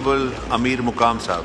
Honorable Amir Muqam Sahab.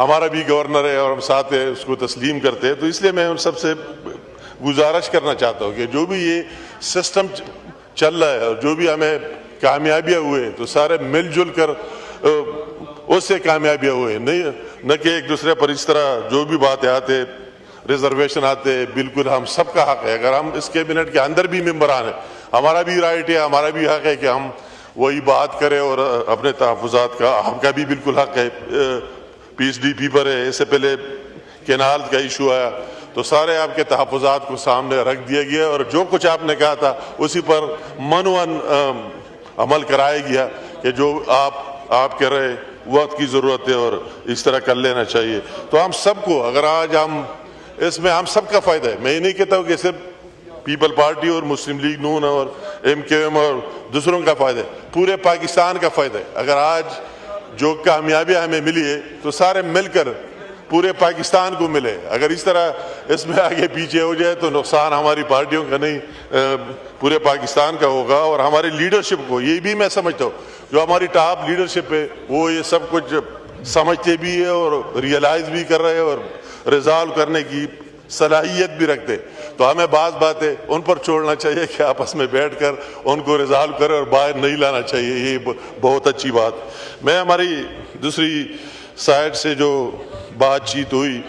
ہمارا بھی governor ہے اور ہم ساتھ ہیں، اس کو تسلیم کرتے ہیں. تو اس لیے میں ان سب سے گزارش کرنا چاہتا ہوں کہ جو بھی یہ سسٹم چل رہا ہے اور جو بھی ہمیں کامیابیاں ہوئے تو سارے مل جل کر اس سے کامیابیاں ہوئے، نہیں نہ کہ ایک دوسرے پر اس طرح جو بھی باتیں آتے ریزرویشن آتے. بالکل ہم سب کا حق ہے، اگر ہم اس کیبنٹ کے اندر بھی ممبران ہیں ہمارا بھی رائٹ ہے، ہمارا بھی حق ہے کہ ہم وہی بات کریں اور اپنے تحفظات کا ہم کا بھی بالکل حق ہے. پیس ڈی پی پر ہے، اس سے پہلے کینال کا ایشو آیا تو سارے آپ کے تحفظات کو سامنے رکھ دیا گیا اور جو کچھ آپ نے کہا تھا اسی پر منوان عمل کرایا گیا کہ جو آپ کہہ رہے وقت کی ضرورت ہے اور اس طرح کر لینا چاہیے. تو ہم سب کو اگر آج ہم اس میں ہم سب کا فائدہ ہے. میں یہ نہیں کہتا ہوں کہ صرف پیپل پارٹی اور مسلم لیگ نون اور ایم کیو ایم اور دوسروں کا فائدہ ہے، پورے پاکستان کا فائدہ ہے. اگر آج جو کامیابیاں ہمیں ملی ہے تو سارے مل کر پورے پاکستان کو ملے. اگر اس طرح اس میں آگے پیچھے ہو جائے تو نقصان ہماری پارٹیوں کا نہیں پورے پاکستان کا ہوگا. اور ہماری لیڈرشپ کو یہ بھی میں سمجھتا ہوں جو ہماری ٹاپ لیڈرشپ ہے وہ یہ سب کچھ سمجھتے بھی ہے اور ریئلائز بھی کر رہے ہیں اور ریزالو کرنے کی صلاحیت بھی رکھتے. تو ہمیں بعض باتیں ان پر چھوڑنا چاہیے کہ آپس میں بیٹھ کر ان کو ریزالو کریں اور باہر نہیں لانا چاہیے. یہ بہت اچھی بات. میں ہماری دوسری سائڈ سے جو بات چیت ہوئی،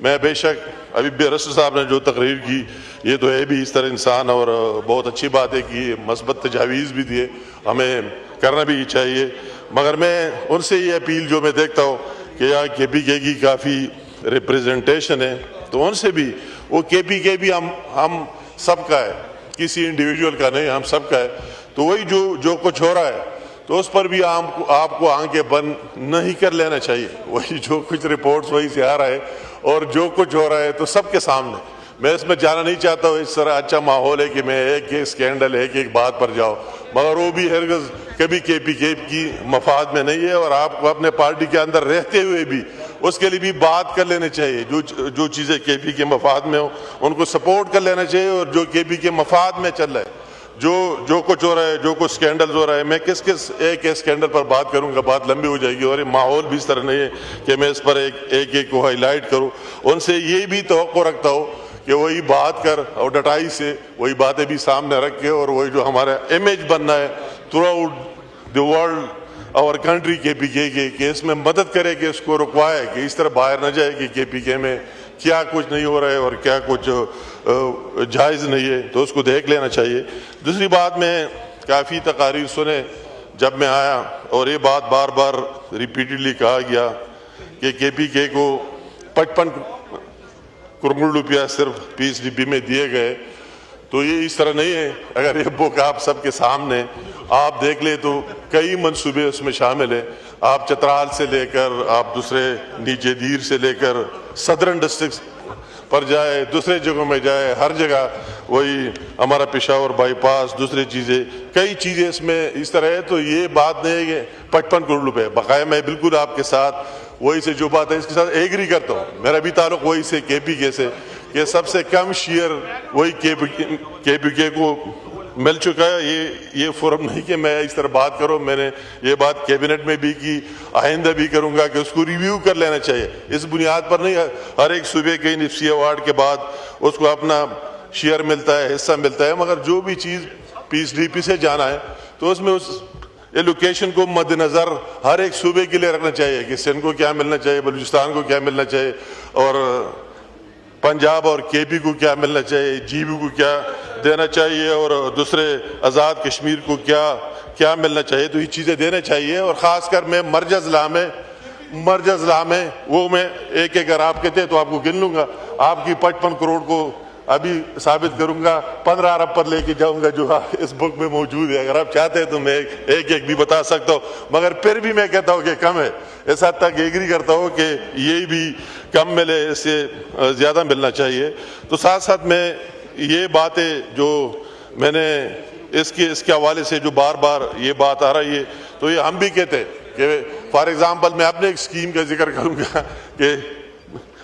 میں بے شک ابھی رسول صاحب نے جو تقریر کی یہ تو ہے بھی اس طرح انسان اور بہت اچھی بات ہے کہ مثبت تجاویز بھی دیے، ہمیں کرنا بھی چاہیے. مگر میں ان سے یہ اپیل جو میں دیکھتا ہوں کہ یہاں کے پی کے کی کافی ریپریزنٹیشن ہے تو ان سے بھی وہ کے پی کے بھی ہم سب کا ہے، کسی انڈیویجول کا نہیں، ہم سب کا ہے. تو وہی جو کچھ ہو رہا ہے تو اس پر بھی آپ کو آنکھیں بند نہیں کر لینا چاہیے. وہی جو کچھ رپورٹس وہی سے آ رہا ہے اور جو کچھ ہو رہا ہے تو سب کے سامنے. میں اس میں جانا نہیں چاہتا ہوں، اس طرح اچھا ماحول ہے کہ میں ایک اسکینڈل ایک بات پر جاؤ، مگر وہ بھی ہرگز کبھی کے پی کے کی مفاد میں نہیں ہے. اور آپ کو اپنے پارٹی کے اندر رہتے ہوئے بھی اس کے لیے بھی بات کر لینے چاہیے. جو چیزیں کے پی کے مفاد میں ہوں ان کو سپورٹ کر لینا چاہیے. اور جو کے پی کے مفاد میں چل رہا ہے جو کچھ ہو رہا ہے، جو کچھ اسکینڈلز ہو رہا ہے، میں کس ایک اسکینڈل پر بات کروں گا، بات لمبی ہو جائے گی اور یہ ماحول بھی اس طرح نہیں ہے کہ میں اس پر ایک کو ہائی لائٹ کروں. ان سے یہ بھی توقع رکھتا ہوں کہ وہی بات کر اور ڈٹائی سے وہی باتیں بھی سامنے رکھ کے اور وہی جو ہمارا امیج بننا ہے تھرو آؤٹ دی ورلڈ اور کنٹری کے پی کے کہ اس میں مدد کرے کہ اس کو رکوائے کہ اس طرح باہر نہ جائے کہ کے پی کے میں کیا کچھ نہیں ہو رہا ہے اور کیا کچھ جائز نہیں ہے. تو اس کو دیکھ لینا چاہیے. دوسری بات میں کافی تقاریر سنے جب میں آیا اور یہ بات بار بار ریپیٹڈلی کہا گیا کہ کے پی کے کو 55 کروڑ روپیہ صرف پیس ڈی پی میں دیے گئے. تو یہ اس طرح نہیں ہے. اگر یہ بک آپ سب کے سامنے آپ دیکھ لیں تو کئی منصوبے اس میں شامل ہیں. آپ چترال سے لے کر آپ دوسرے نیچے دیر سے لے کر صدرن ڈسٹرکٹ پر جائے، دوسرے جگہوں میں جائے، ہر جگہ وہی ہمارا پشاور بائی پاس، دوسری چیزیں کئی چیزیں اس میں اس طرح ہے. تو یہ بات نہیں ہے کہ 55 کروڑ روپے بقایا. میں بالکل آپ کے ساتھ وہی سے جو بات ہے اس کے ساتھ ایگری کرتا ہوں. میرا بھی تعلق وہی سے کے پی کے سے کہ سب سے کم شیئر وہی کے پی کے کو مل چکا ہے. یہ فورم نہیں کہ میں اس طرح بات کروں. میں نے یہ بات کیبنٹ میں بھی کی، آئندہ بھی کروں گا کہ اس کو ریویو کر لینا چاہیے. اس بنیاد پر نہیں ہر ایک صوبے کے نفسی ایوارڈ کے بعد اس کو اپنا شیئر ملتا ہے، حصہ ملتا ہے. مگر جو بھی چیز پیس ڈی پی سے جانا ہے تو اس میں اس ایلوکیشن کو مد نظر ہر ایک صوبے کے لیے رکھنا چاہیے کہ سندھ کو کیا ملنا چاہیے، بلوچستان کو کیا ملنا چاہیے اور پنجاب اور کے پی کو کیا ملنا چاہیے، جی بی کو کیا دینا چاہیے اور دوسرے آزاد کشمیر کو کیا ملنا چاہیے. تو یہ چیزیں دینے چاہیے. اور خاص کر میں مرج اضلاع میں وہ میں ایک اگر آپ کہتے ہیں تو آپ کو گن لوں گا. آپ کی 55 کروڑ کو ابھی ثابت کروں گا، 15 ارب پر لے کے جاؤں گا جو اس بک میں موجود ہے. اگر آپ چاہتے ہیں تو میں ایک بھی بتا سکتا ہوں، مگر پھر بھی میں کہتا ہوں کہ کم ہے. اس حد تک ایگری کرتا ہوں کہ یہ بھی کم ملے، اس سے زیادہ ملنا چاہیے. تو ساتھ ساتھ میں یہ باتیں جو میں نے اس کے حوالے سے جو بار بار یہ بات آ رہی ہے تو یہ ہم بھی کہتے ہیں کہ فار ایگزامپل میں اپنے ایک اسکیم کا ذکر کروں گا کہ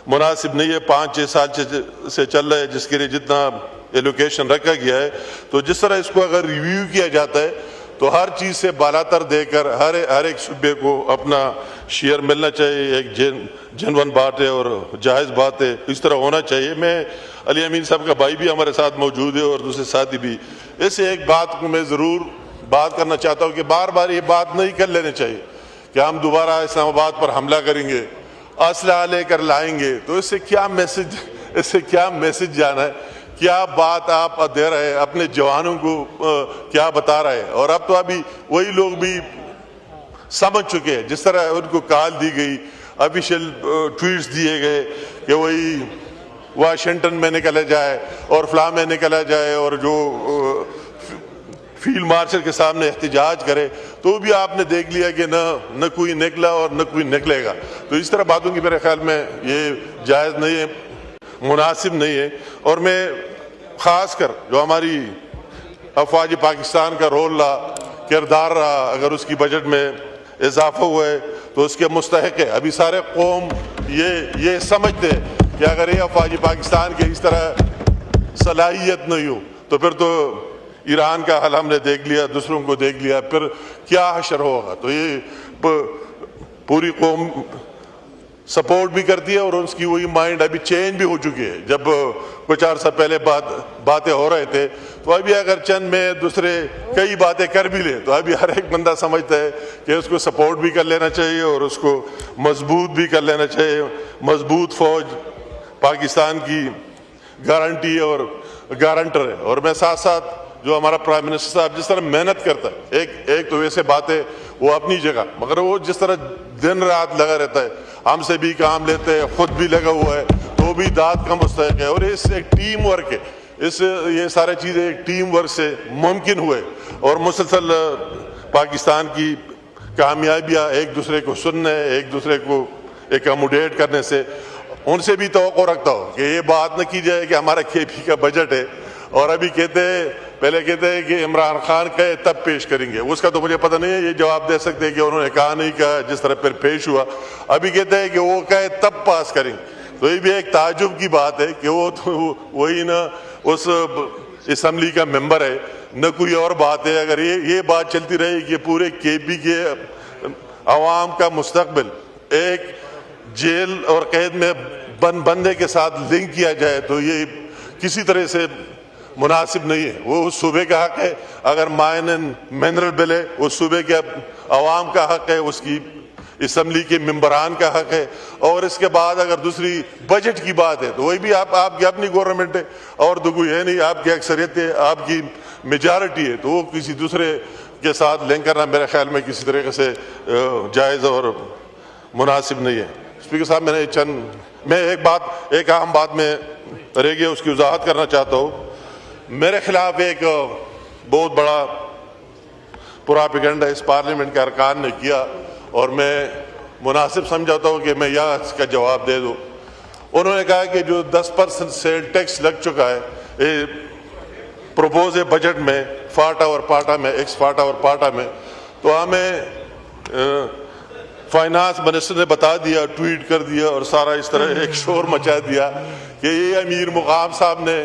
مناسب نہیں ہے، 5-6 سال سے چل رہا ہے جس کے لیے جتنا ایلوکیشن رکھا گیا ہے. تو جس طرح اس کو اگر ریویو کیا جاتا ہے تو ہر چیز سے بالاتر دے کر ہر ایک صوبے کو اپنا شیئر ملنا چاہیے. ایک جنون بات ہے اور جائز بات ہے, اس طرح ہونا چاہیے. میں علی امین صاحب کا بھائی بھی ہمارے ساتھ موجود ہے اور دوسرے ساتھی بھی. اس ایک بات کو میں ضرور بات کرنا چاہتا ہوں کہ بار بار یہ بات نہیں کر لینے چاہیے کہ ہم دوبارہ اسلام آباد پر حملہ کریں گے, اسلحہ لے کر لائیں گے. تو اس سے کیا میسج جانا ہے, کیا بات آپ دے رہے ہیں اپنے جوانوں کو, کیا بتا رہے ہیں؟ اور اب تو ابھی وہی لوگ بھی سمجھ چکے ہیں, جس طرح ان کو کال دی گئی, آفیشیل ٹویٹس دیے گئے کہ وہی واشنگٹن میں نکلا جائے اور فلاں میں نکلا جائے اور جو فیلڈ مارشل کے سامنے احتجاج کرے, تو بھی آپ نے دیکھ لیا کہ نہ کوئی نکلا اور نہ کوئی نکلے گا. تو اس طرح باتوں کی میرے خیال میں یہ جائز نہیں ہے, مناسب نہیں ہے. اور میں خاص کر جو ہماری افواج پاکستان کا رول رہا, کردار رہا, اگر اس کی بجٹ میں اضافہ ہوا ہے تو اس کے مستحق ہے. ابھی سارے قوم یہ سمجھتے کہ اگر یہ افواج پاکستان کے اس طرح صلاحیت نہیں ہو تو پھر تو ایران کا حل ہم نے دیکھ لیا, دوسروں کو دیکھ لیا, پھر کیا حشر ہوگا. تو یہ پوری قوم سپورٹ بھی کرتی ہے اور اس کی وہی مائنڈ ابھی چینج بھی ہو چکی ہے. جب کچھ عرصہ پہلے باتیں ہو رہے تھے تو ابھی اگر چند میں دوسرے کئی باتیں کر بھی لیں تو ابھی ہر ایک بندہ سمجھتا ہے کہ اس کو سپورٹ بھی کر لینا چاہیے اور اس کو مضبوط بھی کر لینا چاہیے. مضبوط فوج پاکستان کی گارنٹی اور گارنٹر ہے. اور میں ساتھ ساتھ جو ہمارا پرائم منسٹر صاحب جس طرح محنت کرتا ہے, ایک تو ویسے باتیں وہ اپنی جگہ, مگر وہ جس طرح دن رات لگا رہتا ہے, ہم سے بھی کام لیتے ہیں, خود بھی لگا ہوا ہے, تو بھی داد کا مستحق ہے. اور اس ایک ٹیم ورک ہے, یہ سارے چیزیں ایک ٹیم ورک سے ممکن ہوئے. اور مسلسل پاکستان کی کامیابیاں ایک دوسرے کو سننے, ایک دوسرے کو ایکاموڈیٹ کرنے سے, ان سے بھی توقع رکھتا ہو کہ یہ بات نہ کی جائے کہ ہمارا KP کا بجٹ ہے اور ابھی پہلے کہتے ہیں کہ عمران خان کہے تب پیش کریں گے. اس کا تو مجھے پتہ نہیں ہے, یہ جواب دے سکتے ہیں کہ انہوں نے کہا نہیں کہا, جس طرح پھر پیش ہوا. ابھی کہتے ہیں کہ وہ کہے تب پاس کریں گے. تو یہ بھی ایک تعجب کی بات ہے کہ وہ تو وہی نہ اس اسمبلی کا ممبر ہے نہ کوئی اور بات ہے. اگر یہ بات چلتی رہے کہ پورے KP کے عوام کا مستقبل ایک جیل اور قید میں بندے کے ساتھ لنک کیا جائے تو یہ کسی طرح سے مناسب نہیں ہے. وہ اس صوبے کا حق ہے, اگر مائن اینڈ منرل بل ہے اس صوبے کے عوام کا حق ہے, اس کی اسمبلی کے ممبران کا حق ہے. اور اس کے بعد اگر دوسری بجٹ کی بات ہے تو وہی بھی آپ کی اپنی گورنمنٹ ہے اور تو کوئی ہے نہیں, آپ کی اکثریت ہے, آپ کی میجارٹی ہے, تو وہ کسی دوسرے کے ساتھ لنک کرنا میرے خیال میں کسی طریقے سے جائز اور مناسب نہیں ہے. اسپیکر صاحب, میں ایک اہم بات میں رہ گیا, اس کی وضاحت کرنا چاہتا ہوں. میرے خلاف ایک بہت بڑا پراپیگنڈا اس پارلیمنٹ کے ارکان نے کیا اور میں مناسب سمجھاتا ہوں کہ میں اس کا جواب دے دوں. انہوں نے کہا کہ جو 10% سے ٹیکس لگ چکا ہے پروپوز بجٹ میں, فاٹا اور پاٹا میں, ایکس فاٹا اور پاٹا میں, تو ہمیں فائنانس منسٹر نے بتا دیا, ٹویٹ کر دیا اور سارا اس طرح ایک شور مچا دیا کہ یہ امیر مقام صاحب نے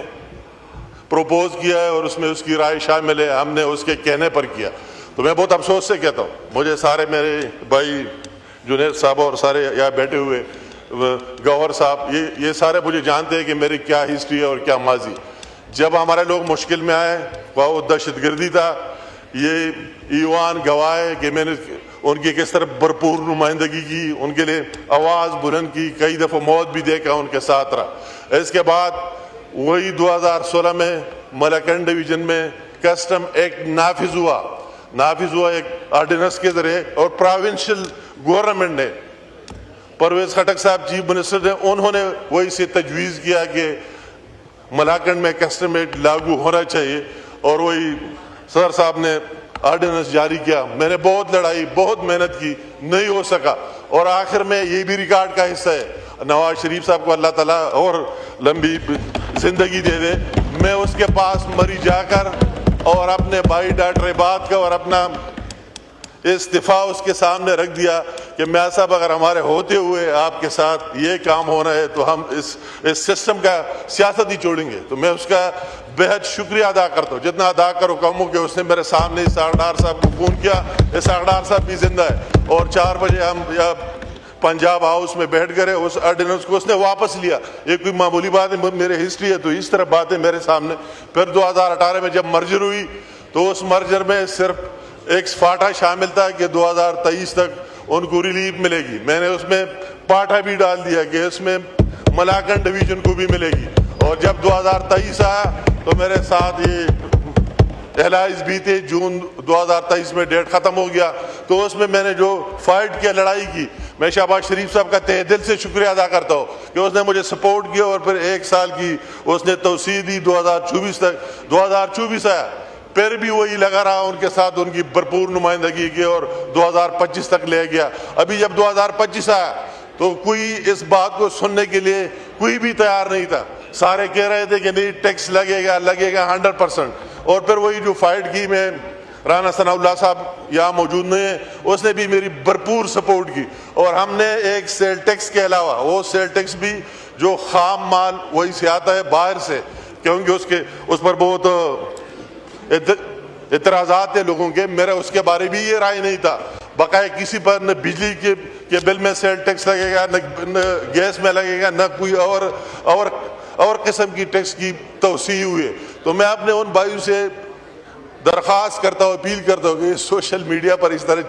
پروپوز کیا ہے اور اس میں اس کی رائے شامل ہے, ہم نے اس کے کہنے پر کیا. تو میں بہت افسوس سے کہتا ہوں, مجھے سارے میرے بھائی جنید صاحب اور سارے یہاں بیٹھے ہوئے گوہر صاحب, یہ سارے مجھے جانتے ہیں کہ میری کیا ہسٹری ہے اور کیا ماضی. جب ہمارے لوگ مشکل میں آئے, وہ دہشت گردی تھا, یہ ایوان گواہ ہے کہ میں نے ان کی کس طرح بھرپور نمائندگی کی, ان کے لیے آواز بلند کی, کئی دفعہ موت بھی دیکھا, ان کے ساتھ رہا. اس کے بعد وہی 2016 میں ملاکنڈ ڈویژن میں کسٹم ایکٹ نافذ ہوا ایک آرڈیننس کے ذریعے, اور پروونشل گورنمنٹ نے, پرویز خٹک صاحب چیف منسٹر نے, انہوں نے وہی سے تجویز کیا کہ ملاکنڈ میں کسٹم ایکٹ لاگو ہونا چاہیے, اور وہی صدر صاحب نے آرڈیننس جاری کیا. میں نے بہت لڑائی, بہت محنت کی, نہیں ہو سکا, اور آخر میں یہ بھی ریکارڈ کا حصہ ہے. نواز شریف صاحب کو اللہ تعالیٰ اور لمبی زندگی دے دے, میں اس کے پاس مری جا کر اور اپنے بھائی ڈاکٹر عباد کا اور اپنا استعفا اس کے سامنے رکھ دیا کہ میاں صاحب اگر ہمارے ہوتے ہوئے آپ کے ساتھ یہ کام ہونا ہے تو ہم اس سسٹم کا سیاست ہی چھوڑیں گے. تو میں اس کا بہت شکریہ ادا کرتا ہوں. جتنا ادا کرو کم ہو کہ اس نے میرے سامنے اسحاق ڈار صاحب کو فون کیا. اسحاق ڈار صاحب بھی زندہ ہے اور 4 بجے ہم پنجاب ہاؤس میں بیٹھ گئے. اس آرڈیننس کو اس نے واپس لیا. یہ کوئی معمولی بات ہے, میرے ہسٹری ہے تو اس طرح باتیں میرے سامنے. پھر 2018 میں جب مرجر ہوئی تو اس مرجر میں صرف ایک فاٹا شامل تھا کہ 2023 تک ان کو ریلیف ملے گی. میں نے اس میں پاٹا بھی ڈال دیا کہ اس میں ملاکن ڈویژن کو بھی ملے گی. اور جب 2023 آیا تو میرے ساتھ یہ اہلائز بھی تھے. جون 2023 میں ڈیٹ ختم ہو گیا تو اس میں میں نے جو فائٹ کیا, لڑائی کی, میں شہباز شریف صاحب کا تہ دل سے شکریہ ادا کرتا ہوں کہ اس نے مجھے سپورٹ کیا اور پھر 1 سال کی اس نے توسیع دی. 2024 تک 2024 آیا پھر بھی وہی لگا رہا ان کے ساتھ, ان کی بھرپور نمائندگی کی اور 2025 تک لے گیا. ابھی جب 2025 آیا تو کوئی اس بات کو سننے کے لیے کوئی بھی تیار نہیں تھا. سارے کہہ رہے تھے کہ نہیں ٹیکس لگے گا 100%. اور پھر وہی جو فائٹ کی, میں رانا ثناء اللہ صاحب یہاں موجود نہیں ہیں, اس نے بھی میری بھرپور سپورٹ کی. اور ہم نے ایک سیل ٹیکس کے علاوہ وہ سیل ٹیکس بھی جو خام مال وہی سے آتا ہے باہر سے, کیونکہ اس پر بہت اعتراضات ہیں لوگوں کے. میرا اس کے بارے بھی یہ رائے نہیں تھا. بقائے کسی پر نہ بجلی کے بل میں سیل ٹیکس لگے گا, نہ گیس میں لگے گا, نہ کوئی اور قسم کی ٹیکس کی توسیع ہوئی ہے. تو میں اپنے ان بھائیوں سے درخواست کرتا ہوں, اپیل کرتا ہوں کہ سوشل میڈیا پر اس طرح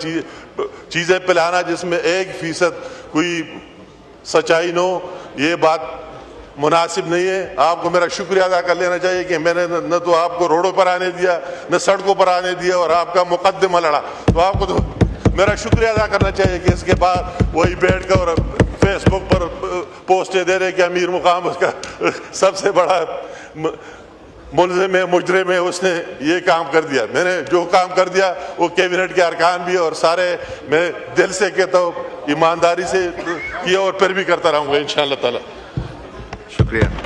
چیزیں پھیلانا جس میں 1% کوئی سچائی نہ ہو, یہ بات مناسب نہیں ہے. آپ کو میرا شکریہ ادا کر لینا چاہیے کہ میں نے نہ تو آپ کو روڈوں پر آنے دیا, نہ سڑکوں پر آنے دیا, اور آپ کا مقدمہ لڑا. تو آپ کو تو میرا شکریہ ادا کرنا چاہیے کہ اس کے بعد وہی بیٹھ کر اور فیس بک پر پوسٹیں دے رہے کہ امیر مقام اس کا سب سے بڑا ملزم ہے, مجرم ہے, اس نے یہ کام کر دیا. میں نے جو کام کر دیا وہ کیبنٹ کے ارکان بھی اور سارے میں دل سے کہتا ہوں ایمانداری سے کیا اور پھر بھی کرتا رہوں گا انشاءاللہ تعالی. شکریہ.